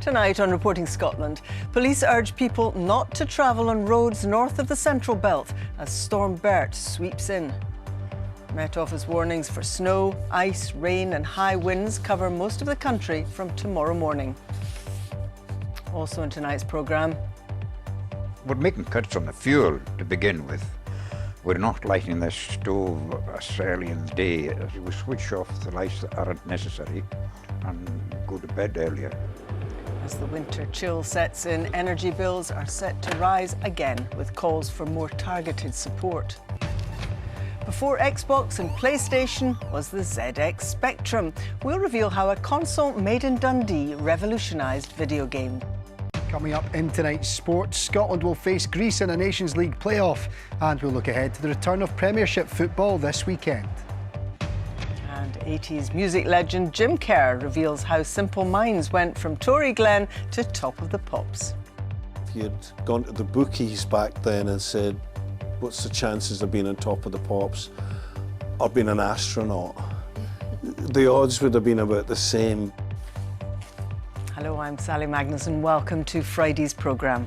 Tonight on Reporting Scotland, police urge people not to travel on roads north of the Central Belt as Storm Bert sweeps in. Met Office warnings for snow, ice, rain and high winds cover most of the country from tomorrow morning. Also in tonight's programme. We're making cuts on the fuel to begin with. We're not lighting the stove as early in the day. We switch off the lights that aren't necessary and go to bed earlier. As the winter chill sets in, energy bills are set to rise again with calls for more targeted support. Before Xbox and PlayStation was the ZX Spectrum. We'll reveal how a console made in Dundee revolutionised video games. Coming up in tonight's sports, Scotland will face Greece in a Nations League playoff, and we'll look ahead to the return of Premiership football this weekend. And 80s music legend Jim Kerr reveals how Simple Minds went from Tory Glen to Top of the Pops. If you'd gone to the bookies back then and said, what's the chances of being on Top of the Pops or being an astronaut? The odds would have been about the same. Hello, I'm Sally Magnuson. Welcome to Friday's programme.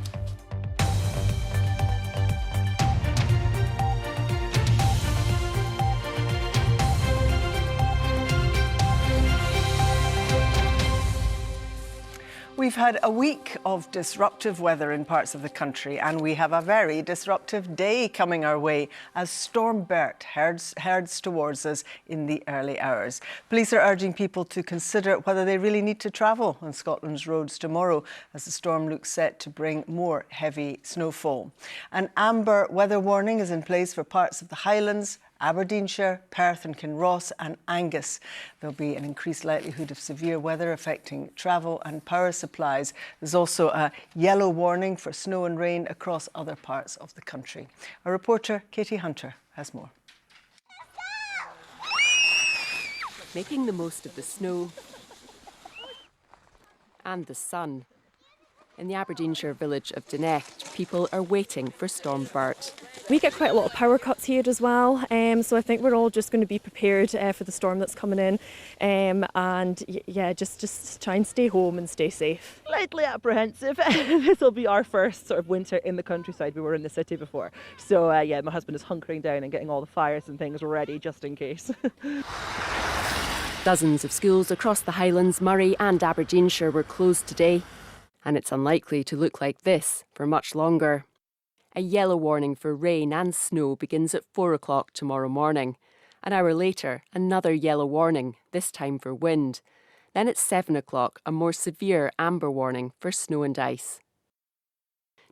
We've had a week of disruptive weather in parts of the country, and we have a very disruptive day coming our way as Storm Bert herds towards us in the early hours. Police are urging people to consider whether they really need to travel on Scotland's roads tomorrow as the storm looks set to bring more heavy snowfall. An amber weather warning is in place for parts of the Highlands, Aberdeenshire, Perth and Kinross and Angus. There'll be an increased likelihood of severe weather affecting travel and power supplies. There's also a yellow warning for snow and rain across other parts of the country. Our reporter, Katie Hunter, has more. Making the most of the snow and the sun. In the Aberdeenshire village of Dunecht, people are waiting for Storm Bert. We get quite a lot of power cuts here as well, so I think we're all just going to be prepared for the storm that's coming in, and yeah, just try and stay home and stay safe. Slightly apprehensive. This will be our first sort of winter in the countryside. We were in the city before, so yeah, my husband is hunkering down and getting all the fires and things ready just in case. Dozens of schools across the Highlands, Moray and Aberdeenshire were closed today. And it's unlikely to look like this for much longer. A yellow warning for rain and snow begins at 4 o'clock tomorrow morning. An hour later, another yellow warning, this time for wind. Then at 7 o'clock, a more severe amber warning for snow and ice.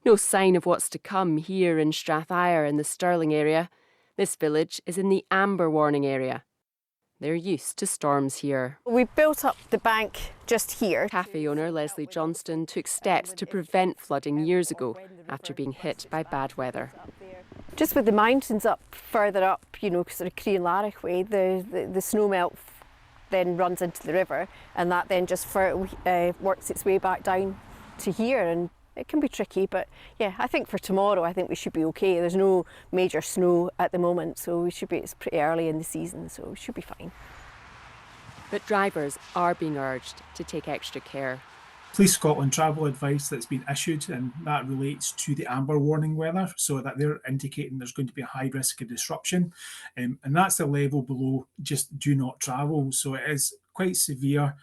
No sign of what's to come here in Strathire in the Stirling area. This village is in the amber warning area. They're used to storms here. We built up the bank just here. Cafe owner Leslie Johnston took steps to prevent flooding years ago after being hit by bad weather. Just with the mountains up further up, you know, sort of Crean-Larrick way, the snow melt then runs into the river, and that then just works its way back down to here, and it can be tricky, but yeah, I think for tomorrow I think we should be okay. There's no major snow at the moment, so we should be, it's pretty early in the season, so we should be fine. But drivers are being urged to take extra care. Police Scotland travel advice that's been issued, and that relates to the amber warning weather, so that they're indicating there's going to be a high risk of disruption, and that's the level below just do not travel, so it is quite severe.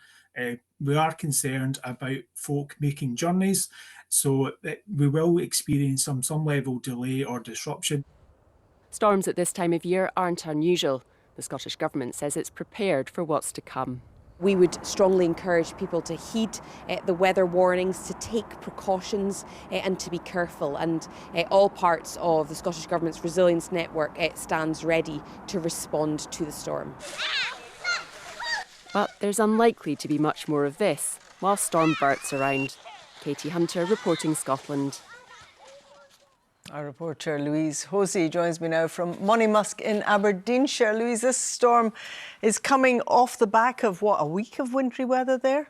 We are concerned about folk making journeys, so that we will experience some level of delay or disruption. Storms at this time of year aren't unusual. The Scottish Government says it's prepared for what's to come. We would strongly encourage people to heed the weather warnings, to take precautions and to be careful. And all parts of the Scottish Government's resilience network stands ready to respond to the storm. But there's unlikely to be much more of this while Storm Bert's around. Katie Hunter, Reporting Scotland. Our reporter Louise Hosey joins me now from Monymusk in Aberdeenshire. Louise, this storm is coming off the back of, what, a week of wintry weather there?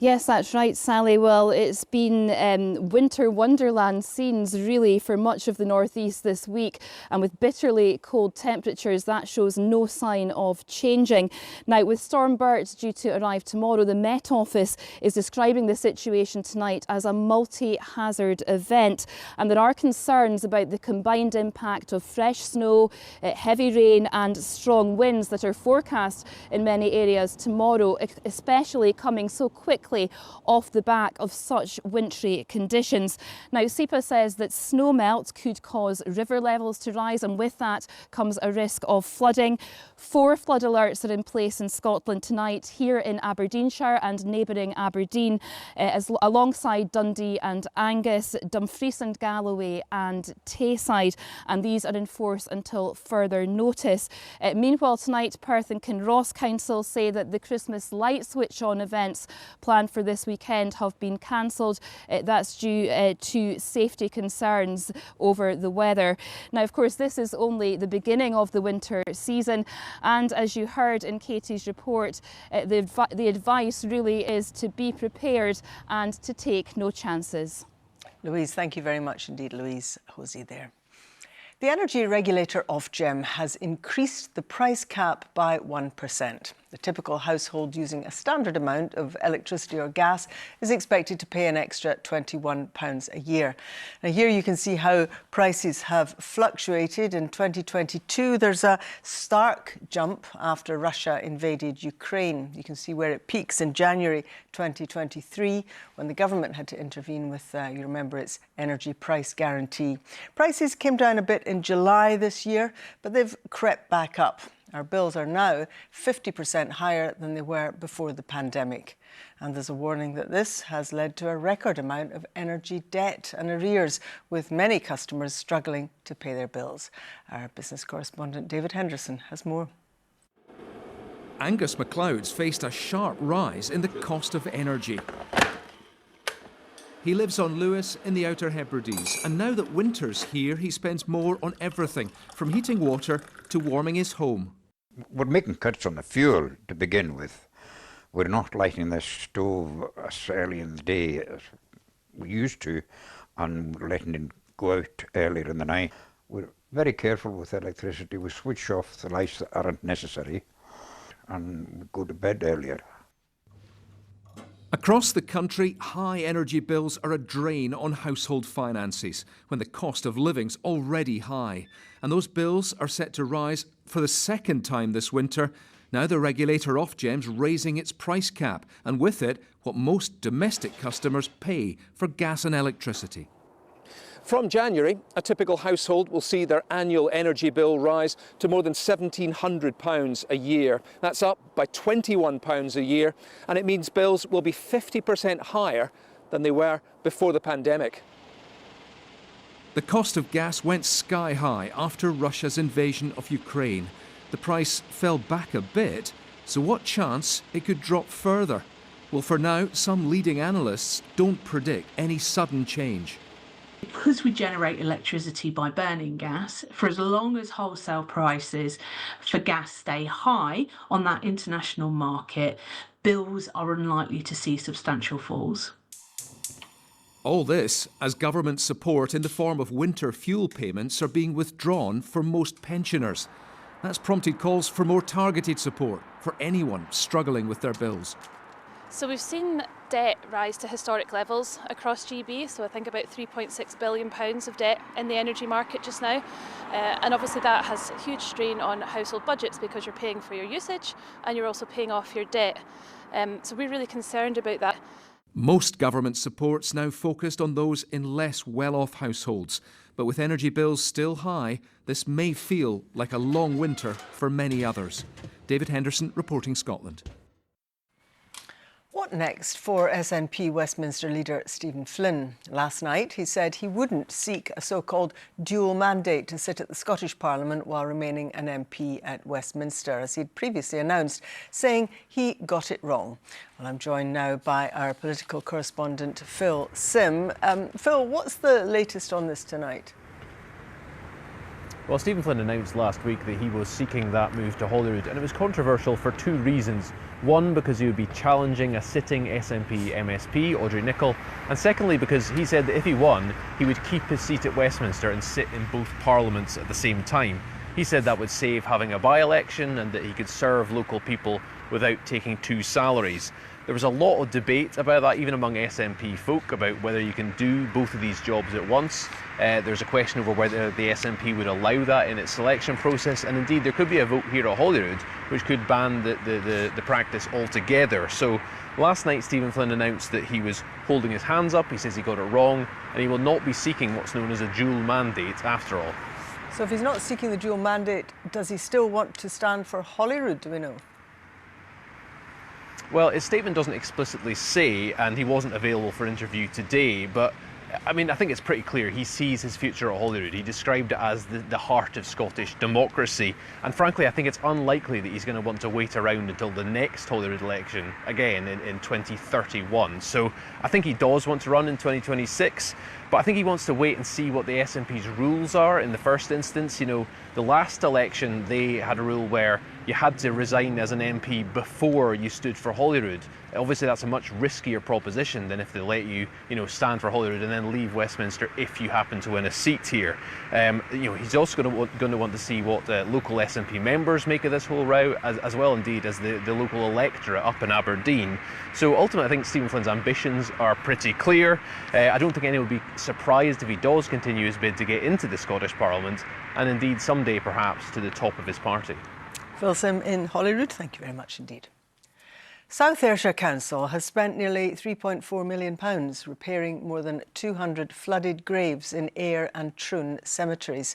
Yes, that's right, Sally. Well, it's been winter wonderland scenes really for much of the northeast this week, and with bitterly cold temperatures that shows no sign of changing. Now, with Storm Bert due to arrive tomorrow, the Met Office is describing the situation tonight as a multi-hazard event, and there are concerns about the combined impact of fresh snow, heavy rain and strong winds that are forecast in many areas tomorrow, especially coming so quickly off the back of such wintry conditions. Now, SEPA says that snow melt could cause river levels to rise, and with that comes a risk of flooding. 4 flood alerts are in place in Scotland tonight, here in Aberdeenshire and neighbouring Aberdeen, alongside Dundee and Angus, Dumfries and Galloway and Tayside, and these are in force until further notice. Meanwhile, tonight, Perth and Kinross Council say that the Christmas light switch on events planned for this weekend have been cancelled. That's due to safety concerns over the weather. Now, of course, this is only the beginning of the winter season, and as you heard in Katie's report, the advice really is to be prepared and to take no chances. Louise, thank you very much indeed. Louise Hosey there. The energy regulator Ofgem has increased the price cap by 1%. The typical household using a standard amount of electricity or gas is expected to pay an extra £21 a year. Now, here you can see how prices have fluctuated. In 2022, there's a stark jump after Russia invaded Ukraine. You can see where it peaks in January 2023, when the government had to intervene with, you remember, its energy price guarantee. Prices came down a bit in July this year, but they've crept back up. Our bills are now 50% higher than they were before the pandemic. And there's a warning that this has led to a record amount of energy debt and arrears, with many customers struggling to pay their bills. Our business correspondent David Henderson has more. Angus MacLeod's faced a sharp rise in the cost of energy. He lives on Lewis in the Outer Hebrides, and now that winter's here, he spends more on everything, from heating water to warming his home. We're making cuts on the fuel to begin with. We're not lighting the stove as early in the day as we used to, and we're letting it go out earlier in the night. We're very careful with electricity. We switch off the lights that aren't necessary, and we go to bed earlier. Across the country, high energy bills are a drain on household finances when the cost of living's already high. And those bills are set to rise for the second time this winter. Now the regulator Ofgem's raising its price cap, and with it, what most domestic customers pay for gas and electricity. From January, a typical household will see their annual energy bill rise to more than £1,700 a year. That's up by £21 a year, and it means bills will be 50% higher than they were before the pandemic. The cost of gas went sky high after Russia's invasion of Ukraine. The price fell back a bit, so what chance it could drop further? Well, for now, some leading analysts don't predict any sudden change. Because we generate electricity by burning gas, for as long as wholesale prices for gas stay high on that international market, bills are unlikely to see substantial falls. All this as government support in the form of winter fuel payments are being withdrawn for most pensioners. That's prompted calls for more targeted support for anyone struggling with their bills. So we've seen debt rise to historic levels across GB, so I think about £3.6 billion of debt in the energy market just now. And obviously that has a huge strain on household budgets because you're paying for your usage and you're also paying off your debt. So we're really concerned about that. Most government support's now focused on those in less well-off households. But with energy bills still high, this may feel like a long winter for many others. David Henderson, reporting Scotland. What next for SNP Westminster leader Stephen Flynn? Last night he said he wouldn't seek a so-called dual mandate to sit at the Scottish Parliament while remaining an MP at Westminster, as he'd previously announced, saying he got it wrong. Well, I'm joined now by our political correspondent Phil Sim. Phil, what's the latest on this tonight? Well, Stephen Flynn announced last week that he was seeking that move to Holyrood, and it was controversial for two reasons. One, because he would be challenging a sitting SNP MSP, Audrey Nicholl, and secondly because he said that if he won, he would keep his seat at Westminster and sit in both parliaments at the same time. He said that would save having a by-election and that he could serve local people without taking two salaries. There was a lot of debate about that, even among SNP folk, about whether you can do both of these jobs at once. There's a question over whether the SNP would allow that in its selection process, and indeed there could be a vote here at Holyrood which could ban the practice altogether. So last night Stephen Flynn announced that he was holding his hands up. He says he got it wrong, and he will not be seeking what's known as a dual mandate after all. So if he's not seeking the dual mandate, does he still want to stand for Holyrood, do we know? Well, his statement doesn't explicitly say, and he wasn't available for interview today, but I mean, I think it's pretty clear he sees his future at Holyrood. He described it as the heart of Scottish democracy, and frankly I think it's unlikely that he's going to want to wait around until the next Holyrood election again in 2031. So I think he does want to run in 2026, but I think he wants to wait and see what the SNP's rules are in the first instance. You know, the last election they had a rule where you had to resign as an MP before you stood for Holyrood. Obviously that's a much riskier proposition than if they let you, stand for Holyrood and then leave Westminster if you happen to win a seat here. He's also going to want to see what local SNP members make of this whole row, as well indeed as the local electorate up in Aberdeen. So ultimately I think Stephen Flynn's ambitions are pretty clear. I don't think anyone would be surprised if he does continue his bid to get into the Scottish Parliament, and indeed someday perhaps to the top of his party. Phil Sim in Holyrood, thank you very much indeed. South Ayrshire Council has spent nearly £3.4 million repairing more than 200 flooded graves in Ayr and Troon cemeteries.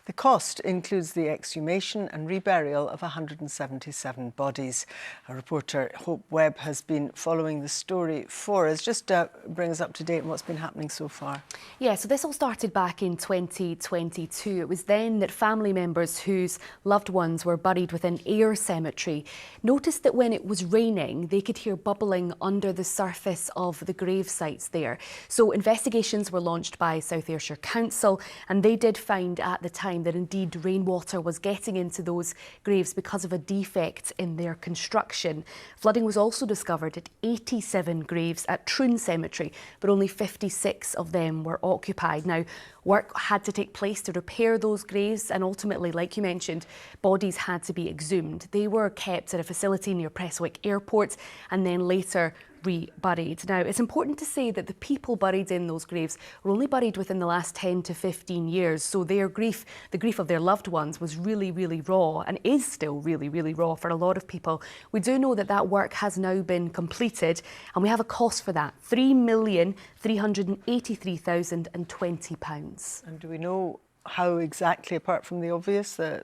The cost includes the exhumation and reburial of 177 bodies. Our reporter Hope Webb has been following the story for us. Just bring us up to date on what's been happening so far. Yeah, so this all started back in 2022. It was then that family members whose loved ones were buried within Ayr Cemetery noticed that when it was raining, they could hear bubbling under the surface of the grave sites there. So investigations were launched by South Ayrshire Council, and they did find at the time that indeed rainwater was getting into those graves because of a defect in their construction. Flooding was also discovered at 87 graves at Troon Cemetery, but only 56 of them were occupied. Now, work had to take place to repair those graves, and ultimately, like you mentioned, bodies had to be exhumed. They were kept at a facility near Prestwick Airport and then later reburied. Now, it's important to say that the people buried in those graves were only buried within the last 10 to 15 years, so their grief, the grief of their loved ones, was really, really raw, and is still really, really raw for a lot of people. We do know that that work has now been completed, and we have a cost for that, £3,383,020. And do we know how exactly, apart from the obvious, how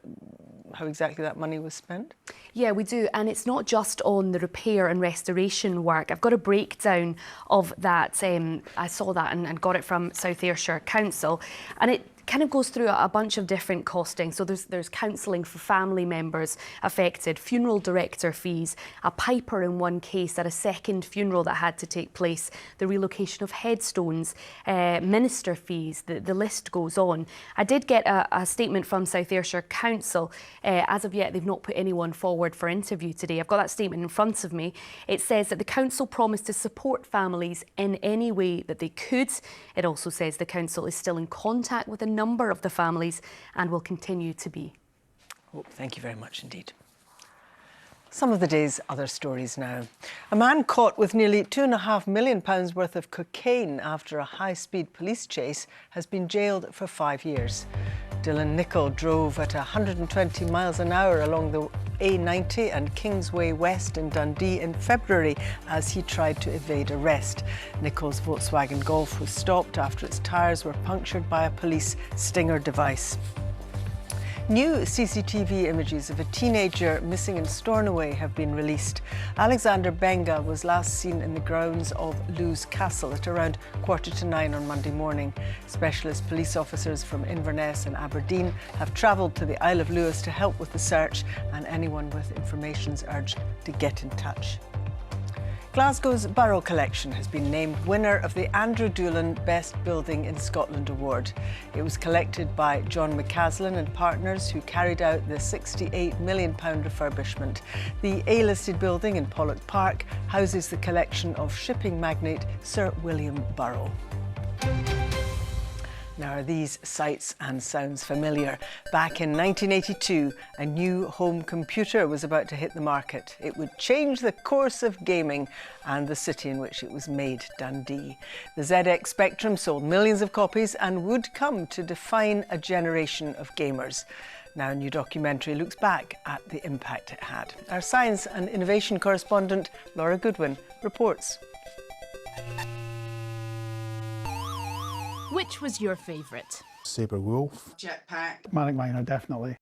exactly that money was spent? Yeah, we do, and it's not just on the repair and restoration work. I've got a breakdown of that. I saw that and got it from South Ayrshire Council, and it kind of goes through a bunch of different costing. So there's counselling for family members affected, funeral director fees, a piper in one case at a second funeral that had to take place, the relocation of headstones, minister fees, the list goes on. I did get a statement from South Ayrshire Council. As of yet, they've not put anyone forward for interview today. I've got that statement in front of me. It says that the council promised to support families in any way that they could. It also says the council is still in contact with a number of the families and will continue to be. Oh, thank you very much indeed. Some of the day's other stories now. A man caught with nearly £2.5 million worth of cocaine after a high-speed police chase has been jailed for 5 years. Dylan Nicholl drove at 120 miles an hour along the A90 and Kingsway West in Dundee in February as he tried to evade arrest. Nicholl's Volkswagen Golf was stopped after its tyres were punctured by a police stinger device. New CCTV images of a teenager missing in Stornoway have been released. Alexander Benga was last seen in the grounds of Lewes Castle at around 8:45 on Monday morning. Specialist police officers from Inverness and Aberdeen have travelled to the Isle of Lewis to help with the search, and anyone with information is urged to get in touch. Glasgow's Borough Collection has been named winner of the Andrew Doolan Best Building in Scotland Award. It was collected by John McCaslin and partners who carried out the £68 million refurbishment. The A-listed building in Pollok Park houses the collection of shipping magnate Sir William Burrough. Now, are these sights and sounds familiar? Back in 1982, a new home computer was about to hit the market. It would change the course of gaming and the city in which it was made, Dundee. The ZX Spectrum sold millions of copies and would come to define a generation of gamers. Now, a new documentary looks back at the impact it had. Our science and innovation correspondent, Laura Goodwin, reports. Which was your favourite? Sabre Wolf. Jetpack. Manic Miner, definitely.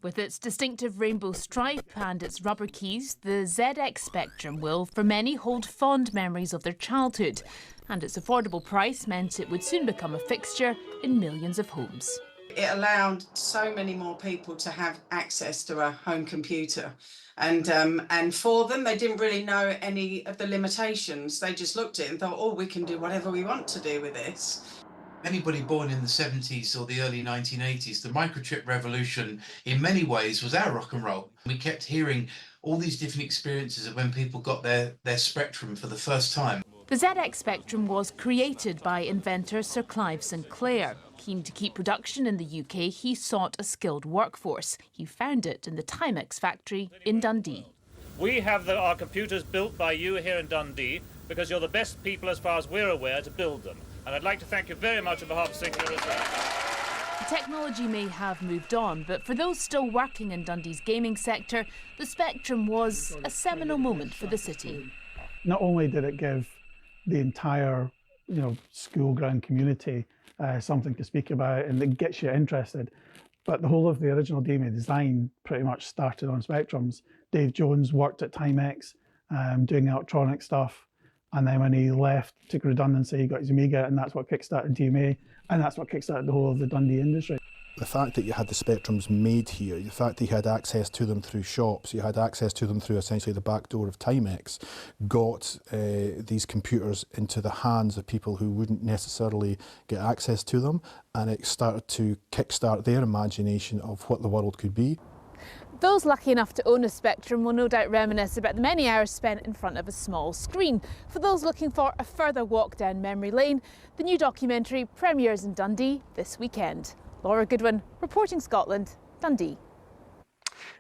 With its distinctive rainbow stripe and its rubber keys, the ZX Spectrum will, for many, hold fond memories of their childhood. And its affordable price meant it would soon become a fixture in millions of homes. It allowed so many more people to have access to a home computer. And for them, they didn't really know any of the limitations. They just looked at it and thought, oh, we can do whatever we want to do with this. Anybody born in the 70s or the early 1980s, the microchip revolution in many ways was our rock and roll. We kept hearing all these different experiences of when people got their Spectrum for the first time. The ZX Spectrum was created by inventor Sir Clive Sinclair. Keen to keep production in the UK, he sought a skilled workforce. He found it in the Timex factory in Dundee. We have our computers built by you here in Dundee because you're the best people, as far as we're aware, to build them. And I'd like to thank you very much on behalf of Sinclair as well. The technology may have moved on, but for those still working in Dundee's gaming sector, the Spectrum was a seminal moment for the city. Not only did it give the entire, school ground community something to speak about, and it gets you interested, but the whole of the original gaming design pretty much started on Spectrums. Dave Jones worked at Timex doing electronic stuff, and then when he left, took redundancy, he got his Amiga, and that's what kickstarted DMA, and that's what kickstarted the whole of the Dundee industry. The fact that you had the Spectrums made here, the fact that you had access to them through shops, you had access to them through essentially the back door of Timex, got these computers into the hands of people who wouldn't necessarily get access to them, and it started to kickstart their imagination of what the world could be. Those lucky enough to own a Spectrum will no doubt reminisce about the many hours spent in front of a small screen. For those looking for a further walk down memory lane, the new documentary premieres in Dundee this weekend. Laura Goodwin, reporting Scotland, Dundee.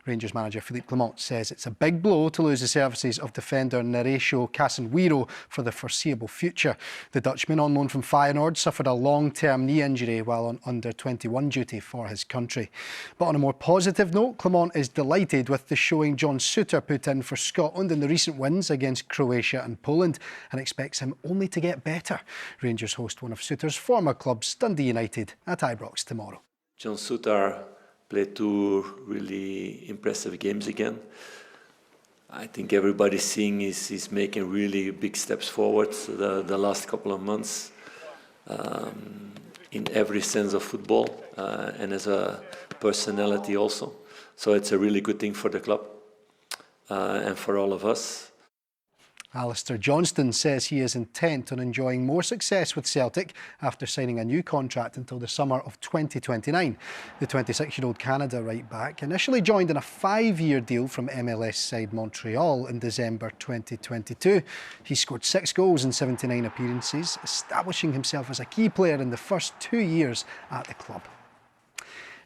Rangers manager Philippe Clement says it's a big blow to lose the services of defender Narecio Casanwiro for the foreseeable future. The Dutchman, on loan from Feyenoord, suffered a long-term knee injury while on under-21 duty for his country. But on a more positive note, Clement is delighted with the showing John Souttar put in for Scotland in the recent wins against Croatia and Poland, and expects him only to get better. Rangers host one of Souttar's former clubs, Dundee United, at Ibrox tomorrow. John Souttar played 2 really impressive games again. I think everybody's seeing he's making really big steps forward the last couple of months in every sense of football and as a personality also. So it's a really good thing for the club and for all of us. Alistair Johnston says he is intent on enjoying more success with Celtic after signing a new contract until the summer of 2029. The 26-year-old Canada right-back initially joined in a 5-year deal from MLS side Montreal in December 2022. He scored 6 goals in 79 appearances, establishing himself as a key player in the first 2 years at the club.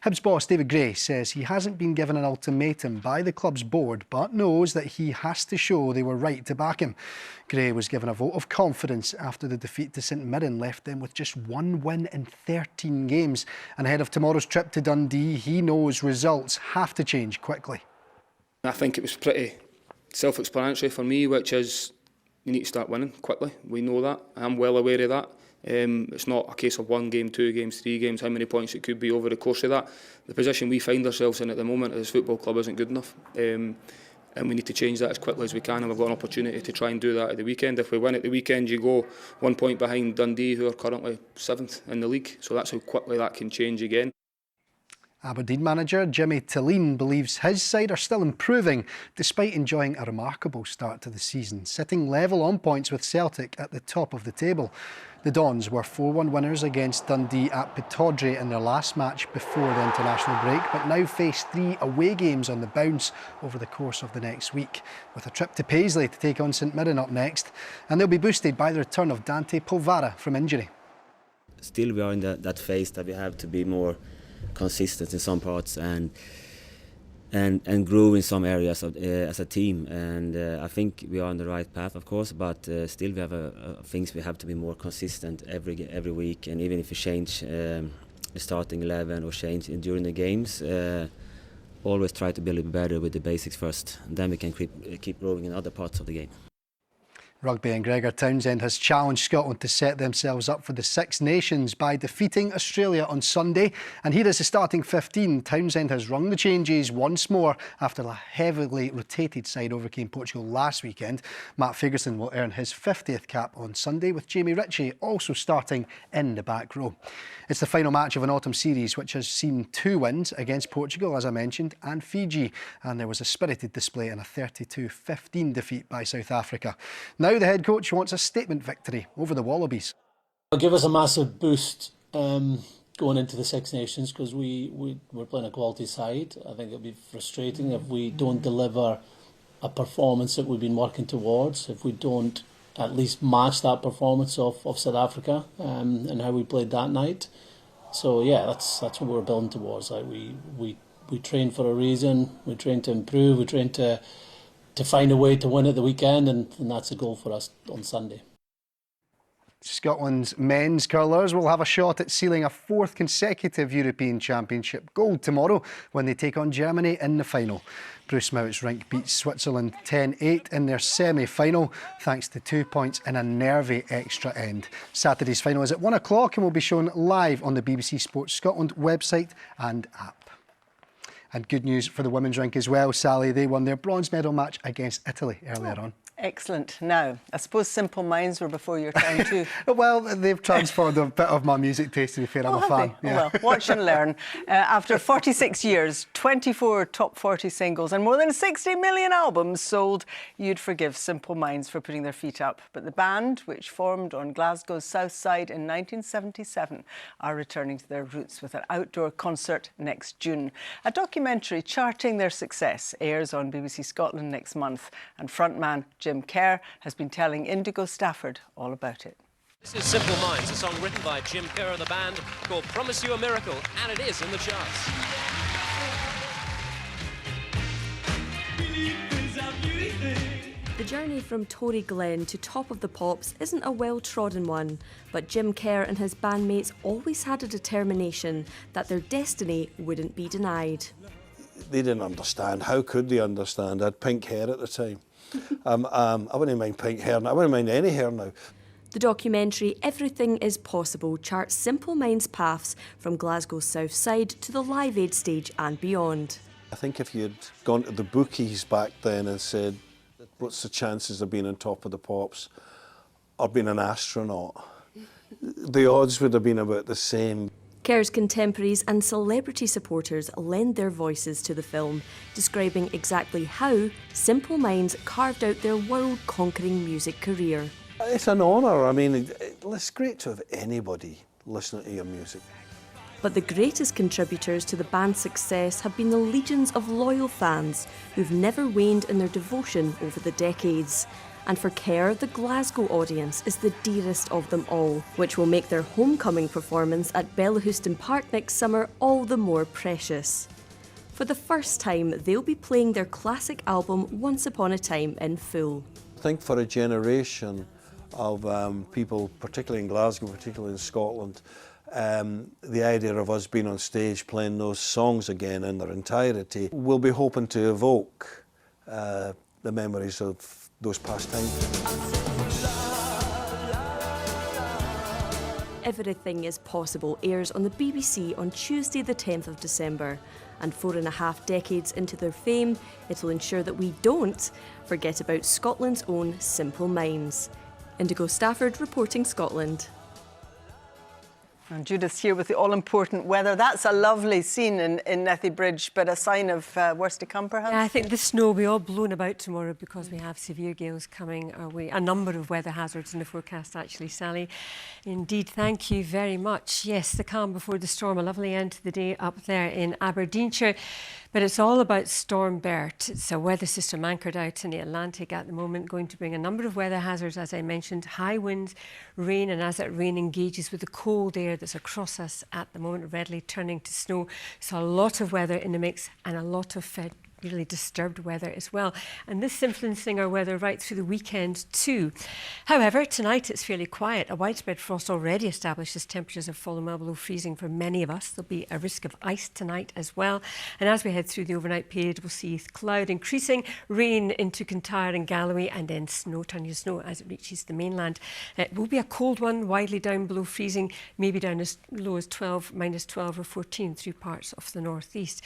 Hibs boss David Gray says he hasn't been given an ultimatum by the club's board, but knows that he has to show they were right to back him. Gray was given a vote of confidence after the defeat to St Mirren left them with just 1 win in 13 games. And ahead of tomorrow's trip to Dundee, he knows results have to change quickly. I think it was pretty self-explanatory for me, which is you need to start winning quickly. We know that. I'm well aware of that. It's not a case of 1 game, 2 games, 3 games, how many points it could be over the course of that. The position we find ourselves in at the moment as a football club isn't good enough. And we need to change that as quickly as we can, and we've got an opportunity to try and do that at the weekend. If we win at the weekend, you go 1 point behind Dundee, who are currently 7th in the league. So that's how quickly that can change again. Aberdeen manager Jimmy Tilleen believes his side are still improving despite enjoying a remarkable start to the season, sitting level on points with Celtic at the top of the table. The Dons were 4-1 winners against Dundee at Pittodrie in their last match before the international break, but now face 3 away games on the bounce over the course of the next week, with a trip to Paisley to take on St Mirren up next, and they'll be boosted by the return of Dante Polvara from injury. Still we are in that phase that we have to be more consistent in some parts and grow in some areas as a team, and I think we are on the right path, of course, but still we have things we have to be more consistent every week, and even if we change the starting 11 or change during the games, always try to be a little bit better with the basics first, and then we can keep growing in other parts of the game. Rugby and Gregor Townsend has challenged Scotland to set themselves up for the Six Nations by defeating Australia on Sunday. And here is the starting 15. Townsend has rung the changes once more after the heavily rotated side overcame Portugal last weekend. Matt Ferguson will earn his 50th cap on Sunday, with Jamie Ritchie also starting in the back row. It's the final match of an autumn series which has seen 2 wins against Portugal, as I mentioned, and Fiji. And there was a spirited display in a 32-15 defeat by South Africa. Now the head coach wants a statement victory over the Wallabies. It'll give us a massive boost going into the Six Nations, because we're playing a quality side. I think it'll be frustrating if we don't deliver a performance that we've been working towards, if we don't at least match that performance of South Africa and how we played that night. So yeah, that's what we're building towards. Like we train for a reason. We train to improve. We train to find a way to win at the weekend, and that's a goal for us on Sunday. Scotland's men's curlers will have a shot at sealing a 4th consecutive European Championship gold tomorrow when they take on Germany in the final. Bruce Mouat's Rink beat Switzerland 10-8 in their semi-final, thanks to 2 points in a nervy extra end. Saturday's final is at 1 o'clock and will be shown live on the BBC Sports Scotland website and app. And good news for the women's rink as well, Sally. They won their bronze medal match against Italy earlier on. Excellent. Now, I suppose Simple Minds were before your time too. Well, they've transformed a bit of my music taste, to be fair. I'm a fan. Yeah. Well, watch and learn. After 46 years, 24 top 40 singles and more than 60 million albums sold, you'd forgive Simple Minds for putting their feet up. But the band, which formed on Glasgow's South Side in 1977, are returning to their roots with an outdoor concert next June. A documentary charting their success airs on BBC Scotland next month, and frontman Jim Kerr has been telling Indigo Stafford all about it. This is Simple Minds, a song written by Jim Kerr of the band called Promise You a Miracle, and it is in the charts. The journey from Tory Glen to Top of the Pops isn't a well-trodden one, but Jim Kerr and his bandmates always had a determination that their destiny wouldn't be denied. They didn't understand. How could they understand? I had pink hair at the time. I wouldn't mind pink hair now. I wouldn't mind any hair now. The documentary Everything is Possible charts Simple Minds' paths from Glasgow's South Side to the Live Aid stage and beyond. I think if you'd gone to the bookies back then and said, what's the chances of being on Top of the Pops or being an astronaut, the odds would have been about the same. Kerr's contemporaries and celebrity supporters lend their voices to the film, describing exactly how Simple Minds carved out their world-conquering music career. It's an honour. I mean, it's great to have anybody listening to your music. But the greatest contributors to the band's success have been the legions of loyal fans who've never waned in their devotion over the decades. And for Kerr, the Glasgow audience is the dearest of them all, which will make their homecoming performance at Bellahouston Park next summer all the more precious. For the first time, they'll be playing their classic album Once Upon a Time in full. I think for a generation of people, particularly in Glasgow, particularly in Scotland, the idea of us being on stage playing those songs again in their entirety, we'll be hoping to evoke the memories of those past times. Everything is Possible airs on the BBC on Tuesday the 10th of December, and 4.5 decades into their fame, it'll ensure that we don't forget about Scotland's own Simple Minds. Indigo Stafford reporting Scotland. And Judith's here with the all-important weather. That's a lovely scene in Nethy Bridge, but a sign of worse to come, perhaps? Yeah, I think the snow will be all blown about tomorrow because we have severe gales coming our way. A number of weather hazards in the forecast, actually, Sally. Indeed, thank you very much. Yes, the calm before the storm, a lovely end to the day up there in Aberdeenshire. But it's all about Storm Bert. It's a weather system anchored out in the Atlantic at the moment, going to bring a number of weather hazards, as I mentioned, high winds, rain, and as that rain engages with the cold air that's across us at the moment, readily turning to snow. So a lot of weather in the mix and a lot of really disturbed weather as well. And this influencing our weather right through the weekend too. However, tonight it's fairly quiet. A widespread frost already established as temperatures have fallen well below freezing for many of us. There'll be a risk of ice tonight as well. And as we head through the overnight period, we'll see cloud increasing, rain into Kintyre and Galloway, and then snow turning to snow as it reaches the mainland. It will be a cold one, widely down below freezing, maybe down as low as minus 12 or 14 through parts of the northeast.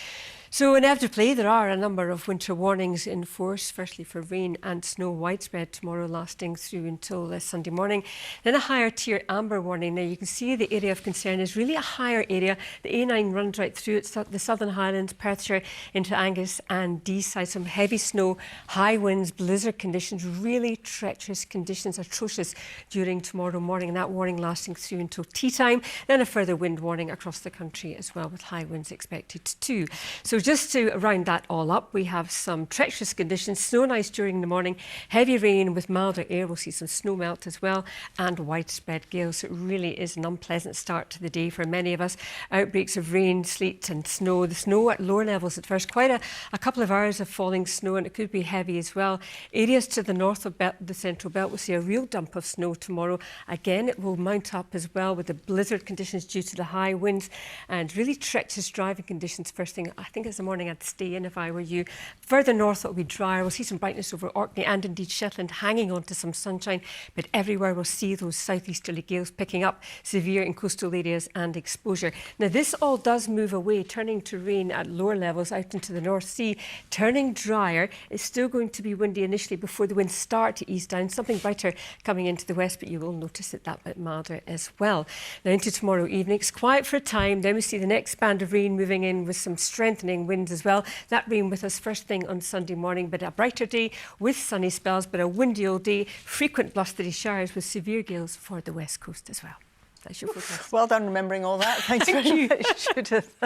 So inevitably, there are a number of winter warnings in force, firstly for rain and snow widespread tomorrow, lasting through until Sunday morning. Then a higher tier amber warning. Now you can see the area of concern is really a higher area. The A9 runs right through it, the Southern Highlands, Perthshire into Angus and Deeside. Some heavy snow, high winds, blizzard conditions, really treacherous conditions, atrocious during tomorrow morning. And that warning lasting through until tea time. Then a further wind warning across the country as well, with high winds expected too. So just to round that all up, we have some treacherous conditions, snow and ice during the morning, heavy rain with milder air. We'll see some snow melt as well, and widespread gales. So it really is an unpleasant start to the day for many of us. Outbreaks of rain, sleet and snow. The snow at lower levels at first. Quite a couple of hours of falling snow, and it could be heavy as well. Areas to the north of the central belt will see a real dump of snow tomorrow. Again, it will mount up as well with the blizzard conditions due to the high winds and really treacherous driving conditions first thing. I think it's the morning I'd stay in if I were you. Further north it'll be drier. We'll see some brightness over Orkney and indeed Shetland, hanging on to some sunshine, but everywhere we'll see those southeasterly gales picking up, severe in coastal areas and exposure. Now this all does move away, turning to rain at lower levels out into the North Sea, turning drier. It's still going to be windy initially before the winds start to ease down, something brighter coming into the west, but you will notice it that bit milder as well. Now into tomorrow evening, it's quiet for a time, then we see the next band of rain moving in with some strengthening winds as well. That rain with us first thing on Sunday morning, but a brighter day with sunny spells, but a windy old day, frequent blustery showers with severe gales for the west coast as well. That's your forecast. Well done remembering all that. Thanks very much, Judith.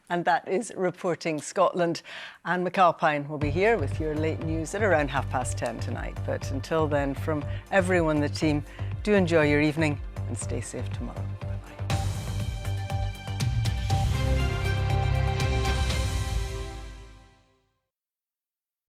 And that is Reporting Scotland. Anne McAlpine will be here with your late news at around 10:30 tonight. But until then, from everyone on the team, do enjoy your evening and stay safe tomorrow.